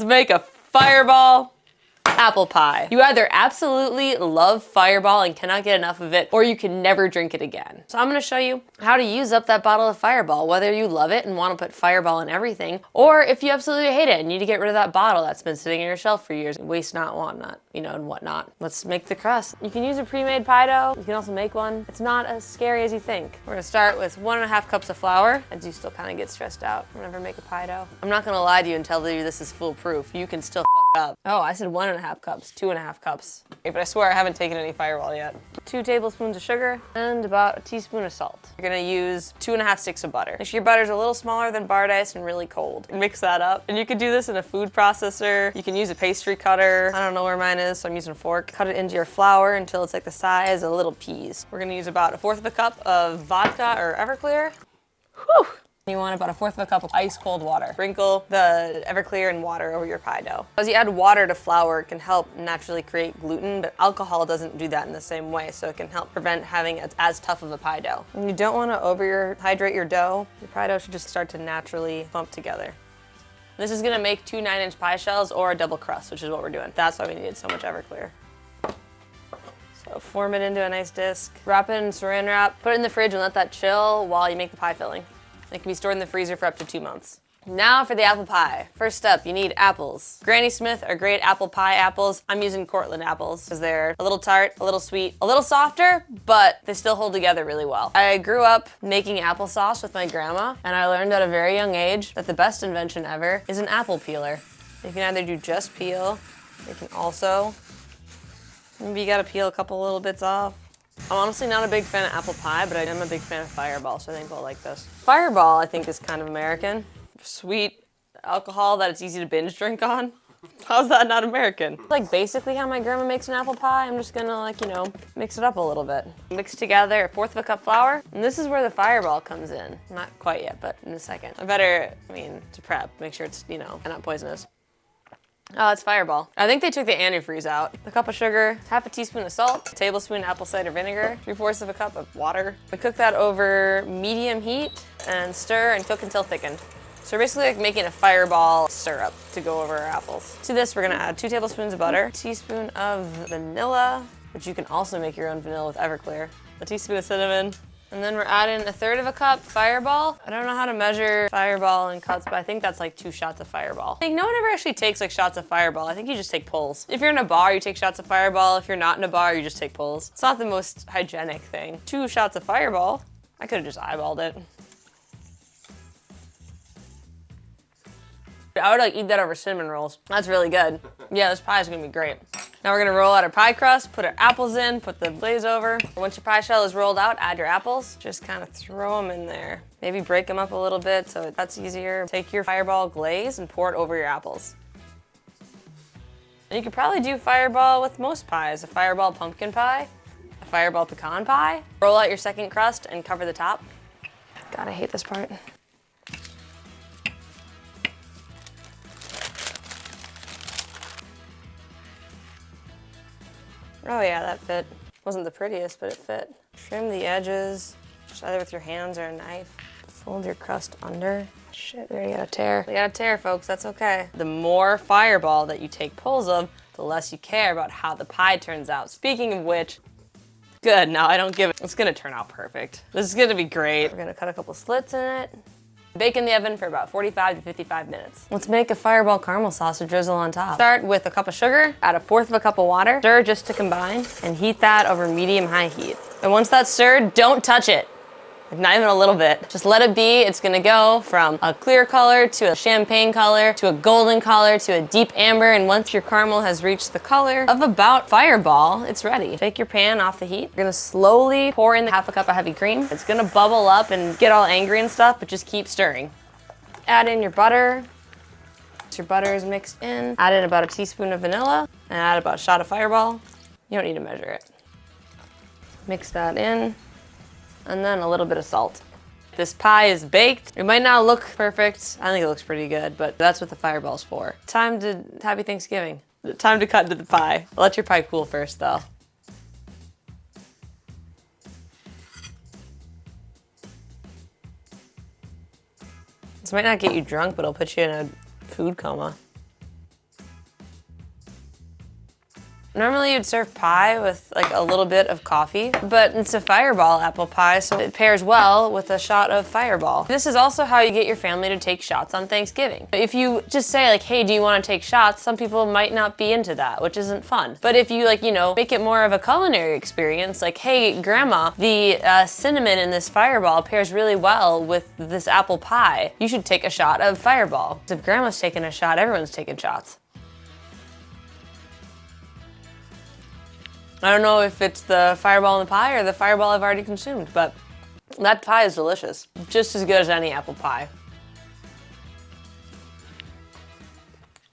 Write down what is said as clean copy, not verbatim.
Let's make a fireball apple pie. You either absolutely love Fireball and cannot get enough of it, or you can never drink it again. So I'm gonna show you how to use up that bottle of Fireball, whether you love it and want to put Fireball in everything, or if you absolutely hate it and need to get rid of that bottle that's been sitting on your shelf for years. Waste not, want not, you know, and whatnot. Let's make the crust. You can use a pre-made pie dough. You can also make one. It's not as scary as you think. We're gonna start with 1.5 cups of flour. I do still kind of get stressed out whenever I make a pie dough. I'm not gonna lie to you and tell you this is foolproof. You can still up. Oh, I said 1.5 cups, 2.5 cups. Okay, but I swear I haven't taken any Fireball yet. 2 tablespoons of sugar and about a teaspoon of salt. You're gonna use 2.5 sticks of butter. Make sure your butter's a little smaller than barred ice and really cold. Mix that up. And you can do this in a food processor. You can use a pastry cutter. I don't know where mine is, so I'm using a fork. Cut it into your flour until it's like the size of little peas. We're gonna use about 1/4 cup of vodka or Everclear. Whew. You want about 1/4 cup of ice cold water. Sprinkle the Everclear and water over your pie dough. As you add water to flour, it can help naturally create gluten, but alcohol doesn't do that in the same way, so it can help prevent having as tough of a pie dough. And you don't want to overhydrate your dough. Your pie dough should just start to naturally clump together. This is gonna make 2 9-inch pie shells or a double crust, which is what we're doing. That's why we needed so much Everclear. So form it into a nice disc. Wrap it in saran wrap. Put it in the fridge and let that chill while you make the pie filling. It can be stored in the freezer for up to 2 months. Now for the apple pie. First up, you need apples. Granny Smith are great apple pie apples. I'm using Cortland apples because they're a little tart, a little sweet, a little softer, but they still hold together really well. I grew up making applesauce with my grandma, and I learned at a very young age that the best invention ever is an apple peeler. You can either do just peel, you can also, maybe you gotta peel a couple little bits off. I'm honestly not a big fan of apple pie, but I am a big fan of Fireball, so I think I'll like this. Fireball, I think, is kind of American. Sweet alcohol that it's easy to binge drink on. How's that not American? Like basically how my grandma makes an apple pie. I'm just gonna like, you know, mix it up a little bit. Mix together 1/4 cup flour. And this is where the Fireball comes in. Not quite yet, but in a second. To prep, make sure it's, you know, not poisonous. Oh, it's Fireball. I think they took the antifreeze out. A cup of sugar, 1/2 teaspoon of salt, a tablespoon apple cider vinegar, 3/4 cup of water. We cook that over medium heat and stir and cook until thickened. So we're basically like making a Fireball syrup to go over our apples. To this, we're gonna add 2 tablespoons of butter, a teaspoon of vanilla, which you can also make your own vanilla with Everclear, a teaspoon of cinnamon, and then we're adding 1/3 cup Fireball. I don't know how to measure Fireball in cups, but I think that's like 2 shots of Fireball. I think no one ever actually takes like shots of Fireball. I think you just take pulls. If you're in a bar, you take shots of Fireball. If you're not in a bar, you just take pulls. It's not the most hygienic thing. 2 shots of Fireball. I could have just eyeballed it. I would like eat that over cinnamon rolls. That's really good. Yeah, this pie is gonna be great. Now we're gonna roll out our pie crust, put our apples in, put the glaze over. Once your pie shell is rolled out, add your apples. Just kind of throw them in there. Maybe break them up a little bit so that's easier. Take your Fireball glaze and pour it over your apples. And you could probably do Fireball with most pies. A Fireball pumpkin pie, a Fireball pecan pie. Roll out your second crust and cover the top. God, I hate this part. Oh yeah, that fit. Wasn't the prettiest, but it fit. Trim the edges, just either with your hands or a knife. Fold your crust under. Shit, there you got a tear. You got a tear, folks, that's okay. The more Fireball that you take pulls of, the less you care about how the pie turns out. Speaking of which, good, no, I don't give it. It's gonna turn out perfect. This is gonna be great. We're gonna cut a couple slits in it. Bake in the oven for about 45 to 55 minutes. Let's make a Fireball caramel sauce to drizzle on top. Start with a cup of sugar, add 1/4 cup of water, stir just to combine, and heat that over medium-high heat. And once that's stirred, don't touch it. Not even a little bit. Just let it be. It's gonna go from a clear color to a champagne color to a golden color to a deep amber, and once your caramel has reached the color of about Fireball, it's ready. Take your pan off the heat. You're gonna slowly pour in 1/2 cup of heavy cream. It's gonna bubble up and get all angry and stuff, but just keep stirring. Add in your butter. Once your butter is mixed in, add in about a teaspoon of vanilla and add about a shot of Fireball. You don't need to measure it. Mix that in. And then a little bit of salt. This pie is baked. It might not look perfect. I think it looks pretty good, but that's what the Fireball's for. Happy Thanksgiving. Time to cut into the pie. Let your pie cool first though. This might not get you drunk, but it'll put you in a food coma. Normally you'd serve pie with like a little bit of coffee, but it's a Fireball apple pie, so it pairs well with a shot of Fireball. This is also how you get your family to take shots on Thanksgiving. If you just say like, hey, do you want to take shots? Some people might not be into that, which isn't fun. But if you like, you know, make it more of a culinary experience, like, hey, grandma, the cinnamon in this Fireball pairs really well with this apple pie. You should take a shot of Fireball. If grandma's taking a shot, everyone's taking shots. I don't know if it's the Fireball in the pie or the Fireball I've already consumed, but that pie is delicious. Just as good as any apple pie.